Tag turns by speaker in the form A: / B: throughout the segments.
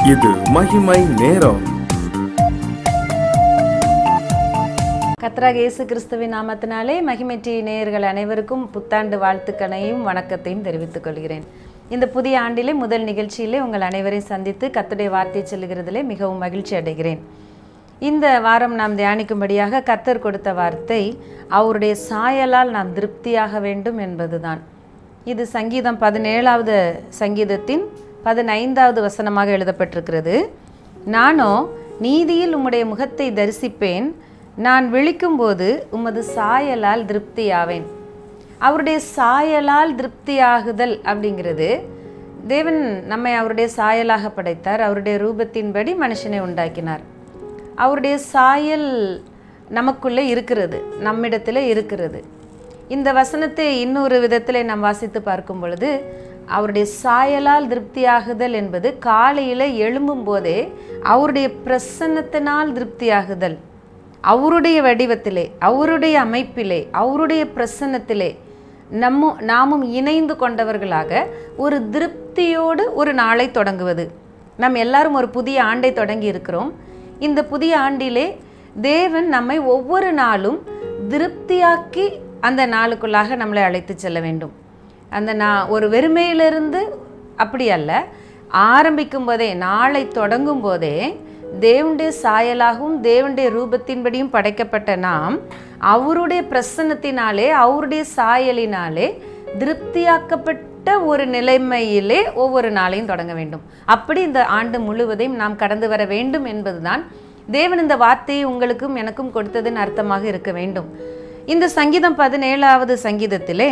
A: இது மகிமை நேரம்.
B: கர்த்தராகிய இயேசு கிறிஸ்துவின் நாமத்தினாலே மகிமை டிவி நேயர்கள் அனைவருக்கும் புத்தாண்டு வாழ்த்துக்களையும் வணக்கத்தையும் தெரிவித்துக் கொள்கிறேன். இந்த புதிய ஆண்டிலே முதல் நிகழ்ச்சியிலே உங்கள் அனைவரையும் சந்தித்து கர்த்தருடைய வார்த்தை சொல்லுகிறதிலே மிகவும் மகிழ்ச்சி அடைகிறேன். இந்த வாரம் நாம் தியானிக்கும்படியாக கர்த்தர் கொடுத்த வார்த்தை, அவருடைய சாயலால் நாம் திருப்தியாக வேண்டும் என்பதுதான். இது சங்கீதம் 17வது சங்கீதத்தின் 15வது வசனமாக எழுதப்பட்டிருக்கிறது. நானோ நீதியில் உம்முடைய முகத்தை தரிசிப்பேன், நான் விழிக்கும்போது உமது சாயலால் திருப்தியாவேன். அவருடைய சாயலால் திருப்தியாகுதல் அப்படிங்கிறது, தேவன் நம்மை அவருடைய சாயலாக படைத்தார். அவருடைய ரூபத்தின்படி மனுஷனை உண்டாக்கினார். அவருடைய சாயல் நமக்குள்ளே இருக்கிறது, நம்மிடத்தில் இருக்கிறது. இந்த வசனத்தை இன்னொரு விதத்தில் நாம் வாசித்து பார்க்கும் பொழுது, அவருடைய சாயலால் திருப்தியாகுதல் என்பது காலையில் எழும்பும் போதே அவருடைய பிரசன்னத்தினால் திருப்தியாகுதல். அவருடைய வடிவத்திலே, அவருடைய அமைப்பிலே, அவருடைய பிரசன்னத்திலே நாமும் இணைந்து கொண்டவர்களாக ஒரு திருப்தியோடு ஒரு நாளை தொடங்குவது. நாம் எல்லாரும் ஒரு புதிய ஆண்டை தொடங்கி இருக்கிறோம். இந்த புதிய ஆண்டிலே தேவன் நம்மை ஒவ்வொரு நாளும் திருப்தியாக்கி அந்த நாளுக்குள்ளாக நம்மளை அழைத்து செல்ல வேண்டும். அந்த ஒரு வெறுமையிலிருந்து அப்படி அல்ல, ஆரம்பிக்கும் போதே, நாளை தொடங்கும் போதே தேவனுடைய சாயலாகவும் தேவனுடைய ரூபத்தின்படியும் படைக்கப்பட்ட நாம் அவருடைய பிரசன்னத்தினாலே, அவருடைய சாயலினாலே திருப்தியாக்கப்பட்ட ஒரு நிலைமையிலே ஒவ்வொரு நாளையும் தொடங்க வேண்டும். அப்படி இந்த ஆண்டு முழுவதையும் நாம் கடந்து வர வேண்டும் என்பதுதான் தேவன் இந்த வார்த்தையை உங்களுக்கும் எனக்கும் கொடுத்ததன் அர்த்தமாக இருக்க வேண்டும். இந்த சங்கீதம் 17வது சங்கீதத்திலே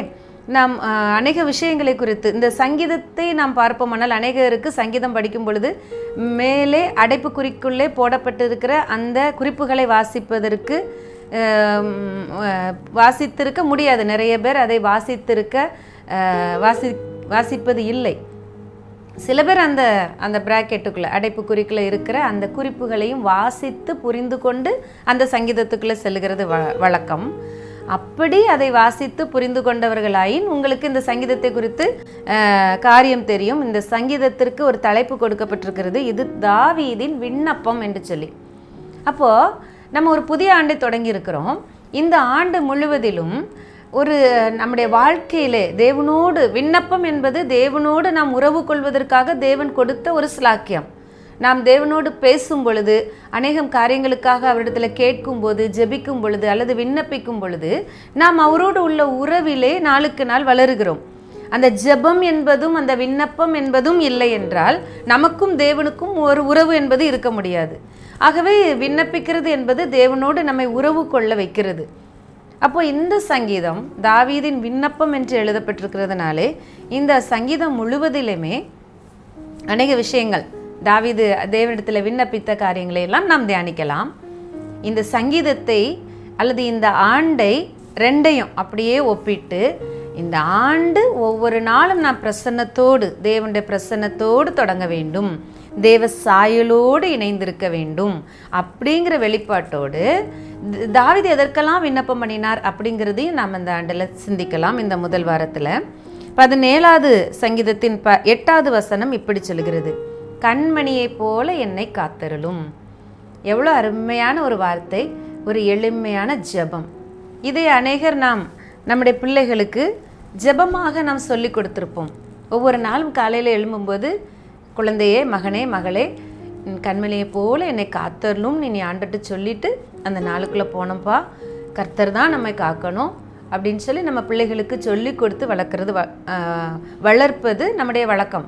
B: நாம் அநேக விஷயங்களை குறித்து, இந்த சங்கீதத்தை நாம் பார்ப்போமானால், அநேகருக்கு சங்கீதம் படிக்கும் பொழுது மேலே அடைப்புக்குறிக்குள்ளே போடப்பட்டிருக்கிற அந்த குறிப்புகளை வாசித்திருக்க முடியாது. நிறைய பேர் அதை வாசிப்பது இல்லை. சில பேர் அந்த பிராக்கெட்டுக்குள்ளே, அடைப்புக்குறிக்குள்ளே இருக்கிற அந்த குறிப்புகளையும் வாசித்து புரிந்து கொண்டு அந்த சங்கீதத்துக்குள்ளே செல்லுகிறது வழக்கம். அப்படி அதை வாசித்து புரிந்து கொண்டவர்களாயின் உங்களுக்கு இந்த சங்கீதத்தை குறித்து காரியம் தெரியும். இந்த சங்கீதத்திற்கு ஒரு தலைப்பு கொடுக்கப்பட்டிருக்கிறது, இது தாவீதின் விண்ணப்பம் என்று சொல்லி. அப்போது நம்ம ஒரு புதிய ஆண்டை தொடங்கி இருக்கிறோம். இந்த ஆண்டு முழுவதிலும் ஒரு நம்முடைய வாழ்க்கையிலே தேவனோடு, விண்ணப்பம் என்பது தேவனோடு நாம் உறவு கொள்வதற்காக தேவன் கொடுத்த ஒரு ஸ்லாக்கியம். நாம் தேவனோடு பேசும் பொழுது, அநேகம் காரியங்களுக்காக அவரிடத்தில் கேட்கும் போது, ஜெபிக்கும் பொழுது அல்லது விண்ணப்பிக்கும் பொழுது நாம் அவரோடு உள்ள உறவிலே நாளுக்கு நாள் வளருகிறோம். அந்த ஜெபம் என்பதும் அந்த விண்ணப்பம் என்பதும் இல்லை என்றால் நமக்கும் தேவனுக்கும் ஒரு உறவு என்பது இருக்க முடியாது. ஆகவே விண்ணப்பிக்கிறது என்பது தேவனோடு நம்மை உறவு கொள்ள வைக்கிறது. அப்போ இந்த சங்கீதம் தாவீதின் விண்ணப்பம் என்று எழுதப்பட்டிருக்கிறதுனாலே இந்த சங்கீதம் முழுவதிலுமே அநேக விஷயங்கள், தாவீது தேவனிடத்தில் விண்ணப்பித்த காரியங்களை எல்லாம் நாம் தியானிக்கலாம். இந்த சங்கீதத்தை அல்லது இந்த ஆண்டை ரெண்டையும் அப்படியே ஒப்பிட்டு, இந்த ஆண்டு ஒவ்வொரு நாளும் நாம் பிரசன்னத்தோடு, தேவனுடைய பிரசன்னத்தோடு தொடங்க வேண்டும், தேவ சாயலோடு இணைந்திருக்க வேண்டும் அப்படிங்கிற வெளிப்பாட்டோடு தாவீது எதற்கெல்லாம் விண்ணப்பம் பண்ணினார் அப்படிங்கிறதையும் நாம் இந்த ஆண்டில் சிந்திக்கலாம். இந்த முதல் வாரத்தில் 17வது சங்கீதத்தின் 8வது வசனம் இப்படி சொல்கிறது, கண்மணியை போல என்னை காத்தருளும். எவ்வளோ அருமையான ஒரு வார்த்தை, ஒரு எளிமையான ஜெபம். இதை அநேகர் நம்முடைய பிள்ளைகளுக்கு ஜெபமாக நாம் சொல்லி கொடுத்துருப்போம். ஒவ்வொரு நாளும் காலையில் எழும்பும்போது, குழந்தையே, மகனே, மகளே, கண்மணியை போல என்னை காத்தருளும் நீ ஆண்டுட்டு சொல்லிட்டு அந்த நாளுக்குள்ளே போனோம்ப்பா, கர்த்தர் தான் நம்மை காக்கணும் அப்படின்னு சொல்லி நம்ம பிள்ளைகளுக்கு சொல்லி கொடுத்து வளர்ப்பது நம்முடைய வழக்கம்.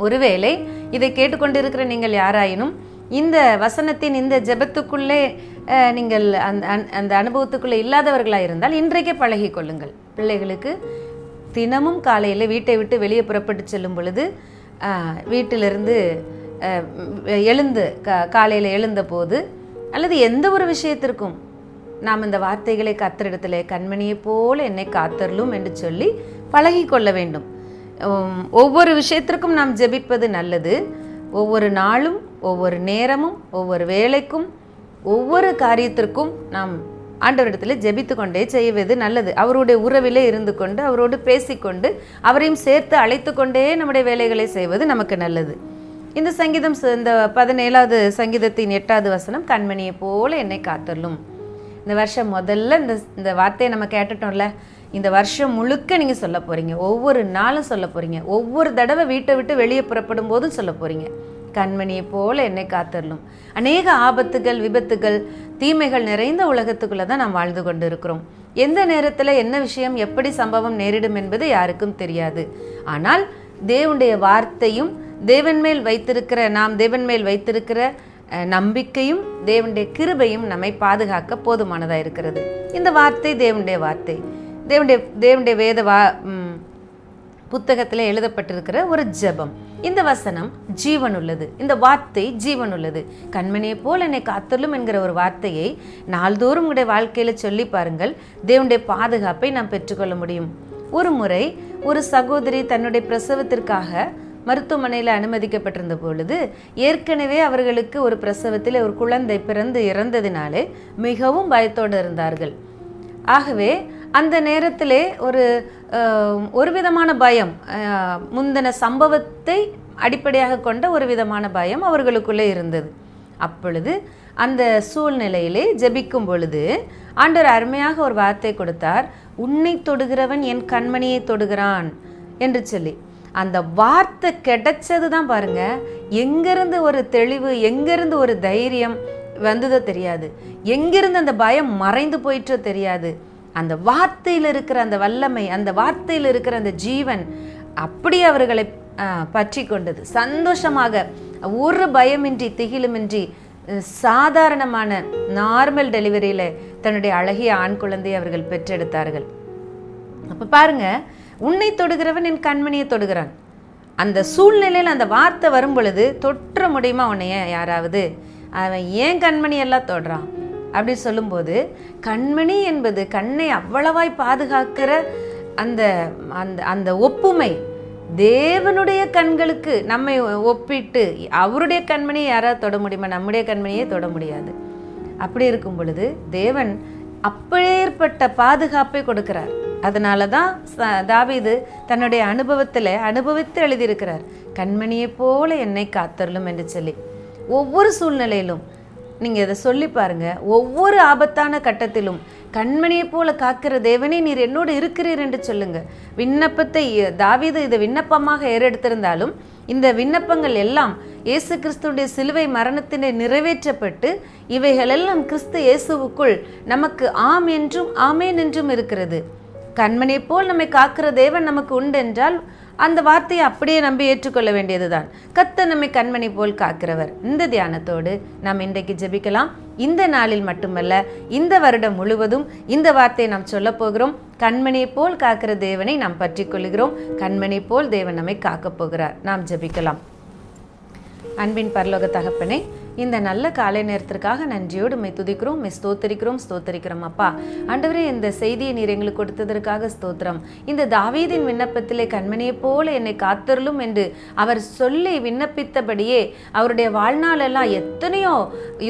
B: ஒருவேளை இதை கேட்டுக்கொண்டிருக்கிற நீங்கள் யாராயினும் இந்த வசனத்தின் இந்த ஜெபத்துக்குள்ளே நீங்கள் அந்த அனுபவத்துக்குள்ளே இல்லாதவர்களாக இருந்தால் இன்றைக்கே பழகி கொள்ளுங்கள். பிள்ளைகளுக்கு தினமும் காலையில் வீட்டை விட்டு வெளியே புறப்பட்டு செல்லும் பொழுது, வீட்டிலிருந்து காலையில் எழுந்த போது அல்லது எந்த ஒரு விஷயத்திற்கும் நாம் இந்த வார்த்தைகளை கர்த்தரிடத்திலே, கண்மணியை போல என்னை காத்தருளும் என்று சொல்லி பழகி கொள்ள வேண்டும். ஒவ்வொரு விஷயத்திற்கும் நாம் ஜெபிப்பது நல்லது. ஒவ்வொரு நாளும், ஒவ்வொரு நேரமும், ஒவ்வொரு வேலைக்கும், ஒவ்வொரு காரியத்திற்கும் நாம் ஆண்டவரிடத்தில் ஜெபித்து கொண்டே செய்வது நல்லது. அவருடைய உறவிலே இருந்து கொண்டு, அவரோடு பேசிக்கொண்டு, அவரையும் சேர்த்து அழைத்து கொண்டே நம்முடைய வேலைகளை செய்வது நமக்கு நல்லது. இந்த சங்கீதம் இந்த 17வது சங்கீதத்தின் 8வது வசனம், கண்மணியை போல என்னை காத்தருளும். இந்த வருஷம் முதல்ல இந்த வார்த்தையை நம்ம கேட்டுட்டோம்ல, இந்த வருஷம் முழுக்க நீங்கள் சொல்ல போகிறீங்க, ஒவ்வொரு நாளும் சொல்ல போகிறீங்க, ஒவ்வொரு தடவை வீட்டை விட்டு வெளியே புறப்படும் போதும் சொல்ல போகிறீங்க, கண்மணியை போல என்னை காத்தருளும். அநேக ஆபத்துகள், விபத்துகள், தீமைகள் நிறைந்த உலகத்துக்குள்ளே தான் நாம் வாழ்ந்து கொண்டு இருக்கிறோம். எந்த நேரத்தில் என்ன விஷயம், எப்படி சம்பவம் நேரிடும் என்பது யாருக்கும் தெரியாது. ஆனால் தேவனுடைய வார்த்தையும் தேவன் மேல் வைத்திருக்கிற நம்பிக்கையும் தேவனுடைய கிருபையும் நம்மை பாதுகாக்க போதுமானதாக இருக்கிறது. இந்த வார்த்தை தேவனுடைய வார்த்தை, தேவனுடைய வேத புத்தகத்தில் எழுதப்பட்டிருக்கிற ஒரு ஜெபம். இந்த வசனம் ஜீவன் உள்ளது, இந்த வார்த்தை ஜீவன் உள்ளது. கண்மணியை போல் என்னை காத்தருளும் என்கிற ஒரு வார்த்தையை நாள்தோறும் உங்களுடைய வாழ்க்கையில் சொல்லி பாருங்கள், தேவனுடைய பாதுகாப்பை நாம் பெற்றுக்கொள்ள முடியும். ஒரு முறை ஒரு சகோதரி தன்னுடைய பிரசவத்திற்காக மருத்துவமனையில் அனுமதிக்கப்பட்டிருந்த பொழுது, ஏற்கனவே அவர்களுக்கு ஒரு பிரசவத்தில் ஒரு குழந்தை பிறந்து இறந்ததினாலே மிகவும் பயத்தோடு இருந்தார்கள். ஆகவே அந்த நேரத்திலே ஒரு விதமான பயம், முந்தின சம்பவத்தை அடிப்படையாக கொண்ட ஒரு விதமான பயம் அவர்களுக்குள்ளே இருந்தது. அப்பொழுது அந்த சூழ்நிலையிலே ஜெபிக்கும் பொழுது ஆண்டவர் அருமையாக ஒரு வார்த்தை கொடுத்தார், உன்னை தொடுகிறவன் என் கண்மணியை தொடுகிறான் என்று சொல்லி. அந்த வார்த்தை கிடைச்சது தான் பாருங்க, எங்கிருந்து ஒரு தெளிவு, எங்கிருந்து ஒரு தைரியம் வந்ததோ தெரியாது, எங்கிருந்து அந்த பயம் மறைந்து போயிட்டோ தெரியாது. அந்த வார்த்தையில் இருக்கிற அந்த வல்லமை, அந்த வார்த்தையில் இருக்கிற அந்த ஜீவன் அப்படி அவர்களை பற்றி கொண்டது. சந்தோஷமாக, ஒரு பயமின்றி திகிலுமின்றி சாதாரணமான நார்மல் டெலிவரியில் தன்னுடைய அழகிய ஆண் குழந்தையை அவர்கள் பெற்றெடுத்தார்கள். அப்போ பாருங்க, உன்னை தொடுகிறவன் என் கண்மணியை தொடுகிறான். அந்த சூழ்நிலையில் அந்த வார்த்தை வரும் பொழுது தொற்ற முடியுமா உன்னைய யாராவது? அவன் ஏன் கண்மணி எல்லாம் தொடுறான் அப்படி சொல்லும்போது, கண்மணி என்பது கண்ணை அவ்வளவாய் பாதுகாக்கிற அந்த அந்த அந்த ஒப்புமை, தேவனுடைய கண்களுக்கு நம்மை ஒப்பிட்டு அவருடைய கண்மணியை யாராவது தொட முடியுமா? நம்முடைய கண்மணியே தொட முடியாது. அப்படி இருக்கும் பொழுது தேவன் அப்பேற்பட்ட பாதுகாப்பை கொடுக்கிறார். அதனால தான் தாவீது தன்னுடைய அனுபவித்து எழுதியிருக்கிறார், கண்மணியை போல என்னை காத்தருளும் என்று சொல்லி. ஒவ்வொரு சூழ்நிலையிலும் நீங்கள் இதை சொல்லி பாருங்க, ஒவ்வொரு ஆபத்தான கட்டத்திலும் கண்மணியை போல காக்கிற தேவனே நீர் என்னோடு இருக்கிறீர் என்று சொல்லுங்க. விண்ணப்பத்தை தாவீது இதை விண்ணப்பமாக ஏறெடுத்திருந்தாலும் இந்த விண்ணப்பங்கள் எல்லாம் இயேசு கிறிஸ்துடைய சிலுவை மரணத்தினை நிறைவேற்றப்பட்டு இவைகளெல்லாம் கிறிஸ்து இயேசுவுக்குள் நமக்கு ஆம் என்றும் ஆமேன் என்றும் இருக்கிறது. கண்மணியை போல் நம்மை காக்கிற தேவன் நமக்கு உண்டு என்றால் அந்த வார்த்தையை அப்படியே நம்பி ஏற்றுக்கொள்ள வேண்டியதுதான். கர்த்தர் நம்மை கண்மணி போல் காக்கிறவர். இந்த தியானத்தோடு நாம் இன்றைக்கு ஜெபிக்கலாம். இந்த நாளில் மட்டுமல்ல, இந்த வருடம் முழுவதும் இந்த வார்த்தையை நாம் சொல்ல போகிறோம். கண்மணியை போல் காக்கிற தேவனை நாம் பற்றி கொள்கிறோம். கண்மணி போல் தேவன் நம்மை காக்கப் போகிறார். நாம் ஜெபிக்கலாம். அன்பின் பரலோக தகப்பனே, இந்த நல்ல காலை நேரத்திற்காக நன்றியோடு உம்மை துதிக்கிறோம், உம்மை ஸ்தோத்தரிக்கிறோம் அப்பா. ஆண்டவரே, இந்த செய்தியை நீர் எங்களுக்கு கொடுத்ததற்காக ஸ்தோத்திரம். இந்த தாவீதின் விண்ணப்பத்திலே கண்மணியை போல என்னை காத்தருளும் என்று அவர் சொல்லி விண்ணப்பித்தபடியே அவருடைய வாழ்நாளெல்லாம் எத்தனையோ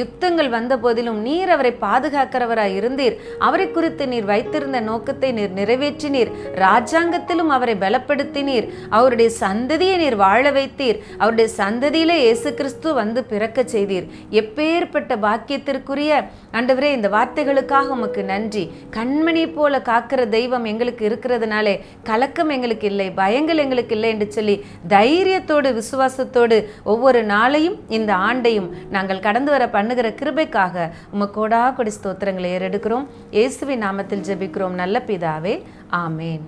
B: யுத்தங்கள் வந்த போதிலும் நீர் அவரை பாதுகாக்கிறவராய் இருந்தீர். அவரை குறித்து நீர் வைத்திருந்த நோக்கத்தை நீர் நிறைவேற்றினீர். ராஜாங்கத்திலும் அவரை பலப்படுத்தினீர். அவருடைய சந்ததியை நீர் வாழ வைத்தீர். அவருடைய சந்ததியிலே இயேசு கிறிஸ்து வந்து பிறக்க செய்தீர். எப்பேற்பட்ட பாக்கியத்திற்குரிய ஆண்டவரே, இந்த வார்த்தைகளுக்காக உமக்கு நன்றி. கண்மணி போல காக்கிற தெய்வம் எங்களுக்கு இருக்கிறதுனாலே கலக்கம் எங்களுக்கு இல்லை, பயங்கள் எங்களுக்கு இல்லை என்று சொல்லி தைரியத்தோடு விசுவாசத்தோடு ஒவ்வொரு நாளையும் இந்த ஆண்டையும் நாங்கள் கடந்து வர பண்ணுகிற கிருபைக்காக உமக்கோடா கொடி ஸ்தோத்திரங்களை ஏறெடுக்கிறோம். இயேசுவின் நாமத்தில் ஜெபிக்கிறோம் நல்ல பிதாவே, ஆமேன்.